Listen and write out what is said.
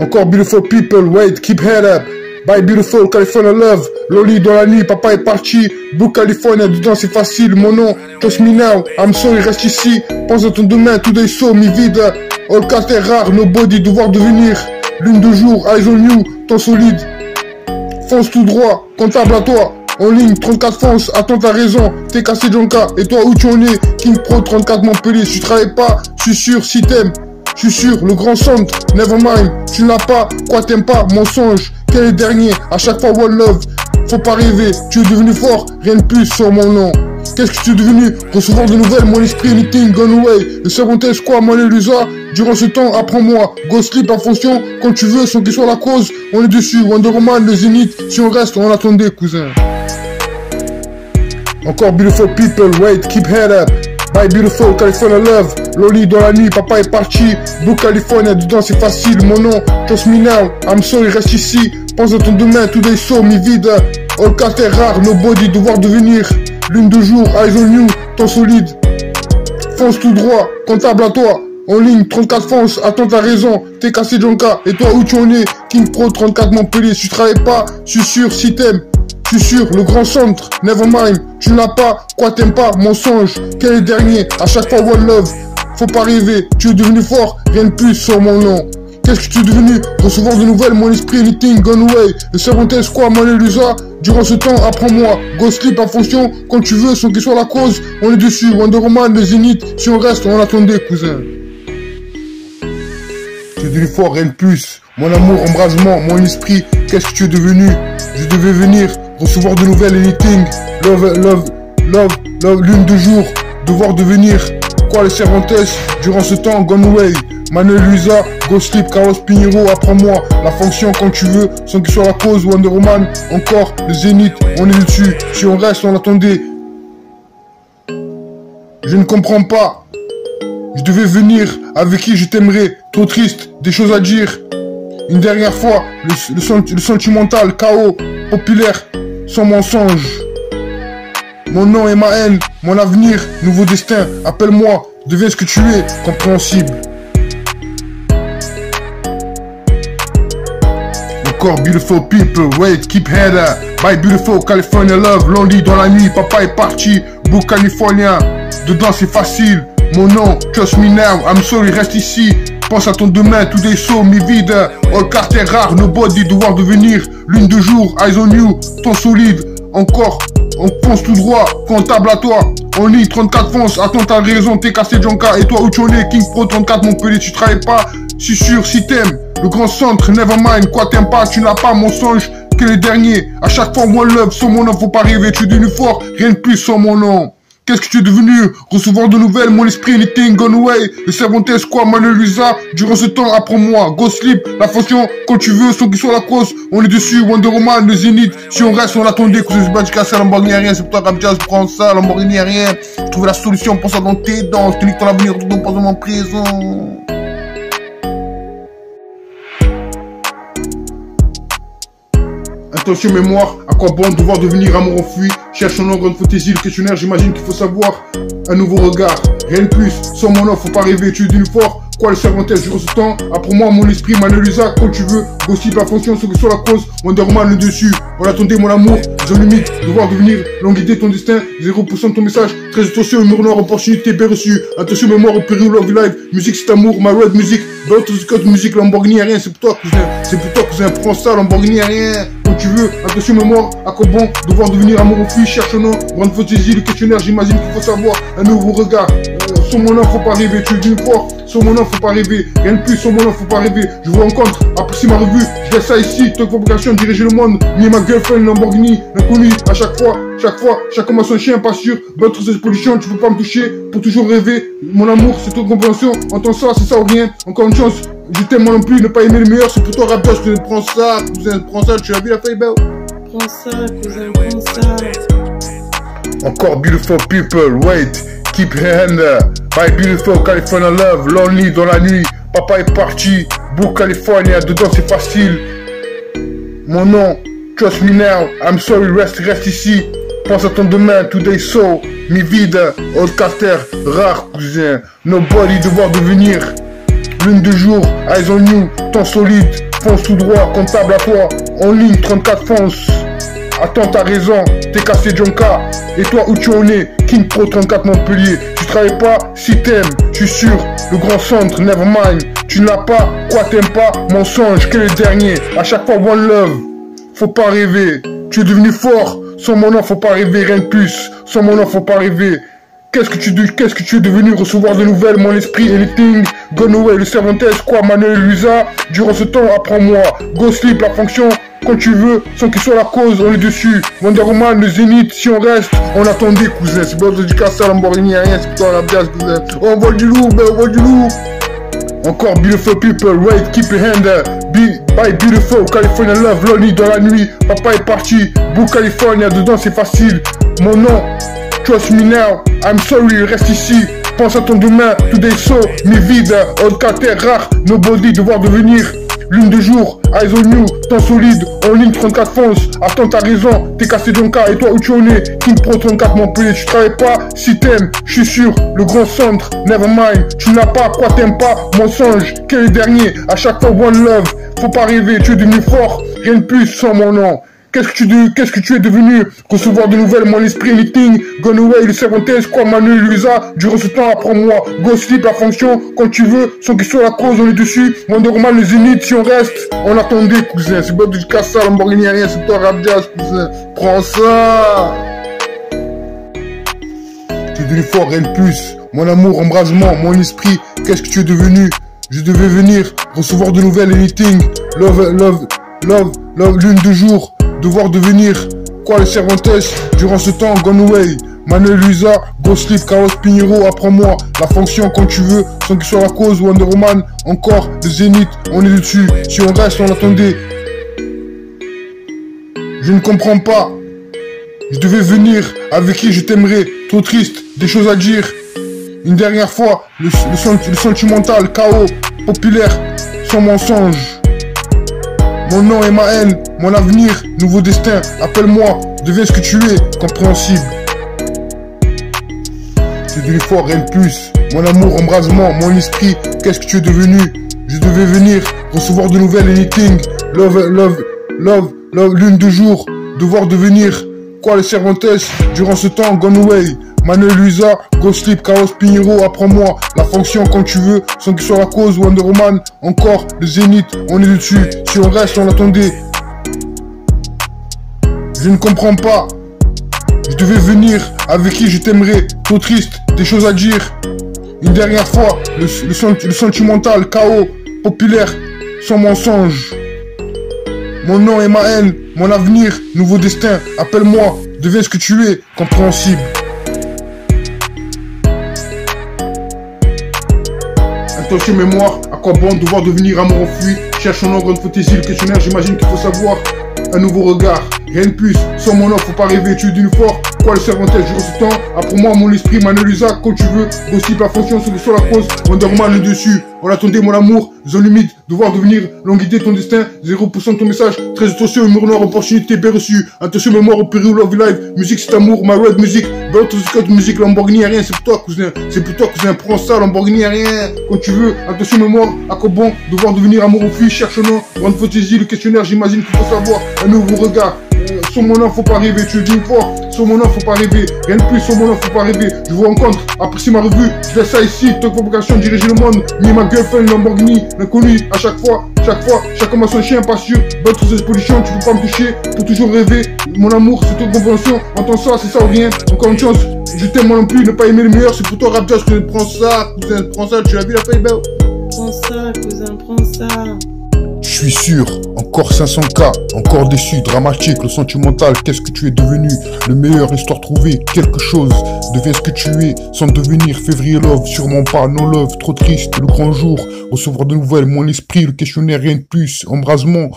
Encore beautiful people, wait, keep head up. Bye beautiful, California love. Loli dans la nuit, papa est parti. Blue California, dedans c'est facile. Mon nom, trust me now. I'm sorry, reste ici. Pense à ton demain, tout day so, mi vide. All cast est rare, nobody, devoir devenir. Lune de jour, eyes on you, temps solide. Fonce tout droit, comptable à toi. En ligne, 34 fonce, attends ta raison. T'es cassé Jonka, et toi où tu en es? King Pro 34 Montpellier, si tu travailles pas, je suis sûr, si t'aimes. Je suis sûr, le grand centre, nevermind, tu n'as pas, quoi t'aimes pas, mensonge, quel est le dernier, à chaque fois one love, faut pas rêver, tu es devenu fort, rien de plus sur mon nom. Qu'est-ce que tu es devenu? Recevoir de nouvelles, mon esprit, anything, gone away, le second test, quoi, mon élusa, durant ce temps, apprends-moi, go sleep en fonction, quand tu veux, sans qu'il soit la cause, on est dessus, Wonder Woman, le Zénith, si on reste, on attendait, cousin. Encore beautiful people, wait, keep head up. Bye beautiful, California love. Loli dans la nuit, papa est parti. Blue California, dedans c'est facile. Mon nom, trust me now. I'm sorry, reste ici. Pense à ton demain, tout day so, mi vide. All cast est rare, nobody, devoir devenir. Lune de jour, eyes on you, temps solide. Fonce tout droit, comptable à toi. En ligne, 34 fonce, attends ta raison. T'es cassé Jonka, et toi où tu en es? King Pro 34 Montpellier, si tu travailles pas, je suis sûr, si t'aimes. Je suis sûr, le grand centre, nevermind, tu n'as pas, quoi t'aimes pas, mensonge, quel est le dernier, à chaque fois one love, faut pas rêver, tu es devenu fort, rien de plus sur mon nom. Qu'est-ce que tu es devenu? Recevoir de nouvelles, mon esprit, anything, gone away, le second test, quoi, mon élusa, durant ce temps, apprends-moi, go sleep en fonction, quand tu veux, sans qu'il soit la cause, on est dessus, Wonder Woman, le Zénith, si on reste, on attendait, cousin. Tu es devenu fort, rien de plus, mon amour, embrasement, mon esprit, qu'est-ce que tu es devenu? Je devais venir, recevoir de nouvelles, anything, love, lune de jour, devoir devenir, quoi les Cervantes, durant ce temps, gone away, Manuel Luisa, go sleep, Carlos Pinheiro, apprends-moi, la fonction quand tu veux, sans qu'il soit la cause, Wonder Woman, encore, le Zénith, on est dessus, si on reste, on attendait. Je ne comprends pas, je devais venir, avec qui je t'aimerais, trop triste, des choses à dire. Une dernière fois, le sentimental, chaos, populaire, sans mensonge. Mon nom et ma haine, mon avenir, nouveau destin, appelle-moi, deviens ce que tu es, compréhensible. Encore beautiful people, wait, keep head up. Bye beautiful, California love, Loli dans la nuit, papa est parti, Blue California, dedans c'est facile. Mon nom, trust me now, I'm sorry, reste ici. Pense à ton demain, tout day so, mi vide. All cast est rare, nobody, devoir devenir. Lune de jour, eyes on you, temps solide. Encore, on fonce tout droit, comptable à toi. En ligne, 34 fonce, attends ta raison, t'es cassé Jonka. Et toi où tu en es, King Pro 34 Montpellier, tu travailles pas. Si sûr, si t'aimes, le grand centre, nevermind, quoi t'aimes pas, tu n'as pas, mensonge, que les derniers. À chaque fois, one love, sans mon nom, faut pas rêver, tu es devenu fort, rien de plus sans mon nom. Qu'est-ce que tu es devenu? Recevoir de nouvelles, mon esprit, anything, gone away. Le Cervantes, quoi, Manuel Luisa, durant ce temps, apprends-moi, go sleep, la fonction, quand tu veux, sans qu'il soit la cause, on est dessus, Wonder Woman, le Zénith, si on reste, on attendait, cousin, c'est pas du cassé, Lamborghini, rien, c'est pour toi, Ramjaz, prends ça, Lamborghini, rien, trouver la solution, pense à dans tes dents, je te nique ton avenir, tout dans mon présent. Attention mémoire, à quoi bon devoir devenir amour enfui? Cherche un grande fantaisie, le questionnaire, j'imagine qu'il faut savoir. Un nouveau regard, rien de plus, sans mon offre, faut pas rêver, tu es d'une fort. Quoi le Cervantes durant ce temps? Apprends-moi mon esprit, Manuel Luisa, quand tu veux. Aussi la fonction, ce que soit la cause, Wonder Woman le dessus. On attendait mon amour, zone limite, devoir devenir, longue idée ton destin, 0% de ton message. Très attention, humour noir, opportunité bien reçue. Attention mémoire au péril, love live, musique c'est amour, my road music. D'autres scott musique, Lamborghini, rien, c'est pour toi cousin. C'est pour toi cousin, prends ça, Lamborghini, rien. Quand tu veux, attention mémoire, à quoi bon, devoir devenir amour enfui, cherche un nom, grande fantaisie, le questionnaire, j'imagine qu'il faut savoir. Un nouveau regard, sur mon nom, faut pas rêver, tu es d'une fort. Sur mon nom, faut pas rêver, rien de plus, sur mon nom, faut pas rêver. Je vous rencontre, apprécie ma revue, je laisse ça ici, toute fabrication, diriger le monde. Ni ma girlfriend, Lamborghini, l'inconnu, à chaque fois, chaque homme a son chien, pas sûr. D'autres expositions, tu peux pas me toucher, pour toujours rêver. Mon amour, c'est toute compréhension, entends ça, c'est ça ou rien. Encore une chance, je t'aime moi non plus, ne pas aimer le meilleur, c'est pour toi, Raptor, je te prends ça, cousin, prends ça, tu as vu la feuille belle? Prends ça, cousin, prends ça. Encore beautiful people, wait, keep hand up. Bye beautiful, California love, Lonely dans la nuit, papa est parti, Blue California, dedans c'est facile. Mon nom, trust me now, I'm sorry, reste ici. Pense à ton demain, today so, mi vide, old carter, rare cousin, nobody devoir devenir. Lune de jour, eyes on you, temps solide, fonce tout droit, comptable à toi, en ligne, 34 fonce. Attends, t'as raison, t'es cassé Jonka. Et toi, où tu en es? King Pro 34 Montpellier. Tu travailles pas? Si t'aimes, je suis sûr. Le grand centre, nevermind. Tu ne l'as pas? Quoi t'aimes pas? Mensonge, quel est le dernier? À chaque fois, one love. Faut pas rêver. Tu es devenu fort. Sans mon nom, faut pas rêver, rien de plus. Sans mon nom, faut pas rêver. Qu'est-ce que tu es devenu? Recevoir de nouvelles, mon esprit, anything. Gone away, le Cervantes, quoi, Manuel Luisa. Durant ce temps, apprends-moi. Go sleep, la fonction. Quand tu veux, sans qu'il soit la cause, on est dessus. Wonder Woman, le Zénith, si on reste, on attendait, cousin. C'est pas du Casa, Lamborghini, rien, c'est toi la bias, cousin. On voit du loup, ben on voit du loup. Encore beautiful people, wait, keep your hand there. Bye beautiful, California love, lonely dans la nuit. Papa est parti, Boo California, dedans c'est facile. Mon nom, trust me now, I'm sorry, reste ici. Pense à ton demain, today so, mi vide, old carter rare, nobody, devoir devenir. Lune de jour, eyes on you, temps solide, en ligne 34 fonce. Attends, t'as raison, t'es cassé Jonka. Et toi, où tu en es? King Pro 34 Montpellier. Tu travailles pas? Si t'aimes, je suis sûr. Le grand centre, nevermind. Tu n'as pas, quoi t'aimes pas? Mensonge, quel est le dernier? À chaque fois, one love. Faut pas rêver, tu es devenu fort. Rien de plus sans mon nom. Qu'est-ce que tu es devenu? Recevoir de nouvelles, mon esprit, anything. Gone away, le Cervantes, quoi, Manuel Luisa. Durant ce temps, apprends-moi. Go sleep, la fonction, quand tu veux. Sans qu'il soit la cause, on est dessus. Wonder Woman, le Zénith, si on reste, on attendait, cousin. C'est pas du Casa, Lamborghini, rien, c'est toi, rap jazz, cousin. Prends ça. Tu es devenu fort, rien de plus. Mon amour, embrasement, mon esprit, qu'est-ce que tu es devenu? Je devais venir, recevoir de nouvelles, anything. Love, lune de jour. Devoir devenir, quoi le Cervantes, durant ce temps, gone away. Manuel Luisa, go sleep, Carlos Pinheiro, apprends-moi. La fonction quand tu veux, sans qu'il soit la cause, Wonder Woman, encore, le Zénith, on est dessus. Si on reste, on attendait. Je ne comprends pas. Je devais venir, avec qui je t'aimerais, trop triste, des choses à dire. Une dernière fois, le sentimental, chaos, populaire, sans mensonge. Mon nom et ma haine, mon avenir, nouveau destin, appelle-moi, deviens ce que tu es, compréhensible. Tu es devenu fort, rien de plus. Mon amour, embrasement, mon esprit, qu'est-ce que tu es devenu? Je devais venir, recevoir de nouvelles, anything. Love, lune de jour, devoir devenir. Quoi le Cervantes, durant ce temps, gone away. Manuel Luisa, go sleep, Carlos Pinheiro, apprends-moi. La fonction quand tu veux, sans qu'il soit la cause, Wonder Woman, encore, le Zénith, on est dessus. Si on reste, on attendait. Je ne comprends pas. Je devais venir, avec qui je t'aimerais, trop triste, des choses à dire. Une dernière fois, le sentimental, chaos, populaire, sans mensonge. Mon nom et ma haine, mon avenir, nouveau destin, appelle-moi, deviens ce que tu es, compréhensible. Attention mémoire, à quoi bon devoir devenir amour enfui? Cherche un ordre de fantaisie, le questionnaire, j'imagine qu'il faut savoir. Un nouveau regard, rien de plus, sans mon offre, faut pas rêver, tu es d'une fort. Quoi le Cervantes, durant ce temps, apprends-moi mon esprit, Manuel Luisa, quand tu veux. Aussi la fonction, sur la cause, Wonder Woman le dessus. On attendait mon amour, zone limite, devoir devenir, longue idée ton destin, 0% de ton message, très attention, humour noir, opportunité bien reçue. Attention mémoire au péril, love live, musique c'est amour, my red music, d'autres scott musique, Lamborghini rien, c'est pour toi cousin, c'est pour toi cousin, prends ça, Lamborghini rien, quand tu veux. Attention mémoire, à quoi bon, devoir devenir amour ou fille, cherche un nom, grande fantaisie, le questionnaire, j'imagine qu'il faut savoir, un nouveau regard. Sur mon nom, faut pas rêver, tu es d'une fort. Sur mon nom, faut pas rêver. Rien de plus, sur mon nom, faut pas rêver. Je vous rencontre, apprécie ma revue. Je laisse ça ici. Top vocation, diriger le monde. Me ma girlfriend, Lamborghini, l'inconnu. À chaque fois, chacun a son chien, pas sûr. D'autres expositions, tu peux pas me toucher. Pour toujours rêver. Mon amour, c'est toute convention. Entends ça, c'est ça ou rien. Encore une chance. Je t'aime moi non plus, ne pas aimer le meilleur. C'est pour toi, rap jazz, que je prends ça. Cousin, prends ça, tu l'as vu la feuille belle. Prends ça, cousin, prends ça. Je suis sûr, encore 500K, encore déçu, dramatique, le sentimental, qu'est-ce que tu es devenu? Le meilleur, histoire trouvée, quelque chose, deviens ce que tu es, sans devenir, février love, sûrement pas, no love, trop triste, le grand jour, recevoir de nouvelles, mon esprit, le questionnaire, rien de plus, embrasement.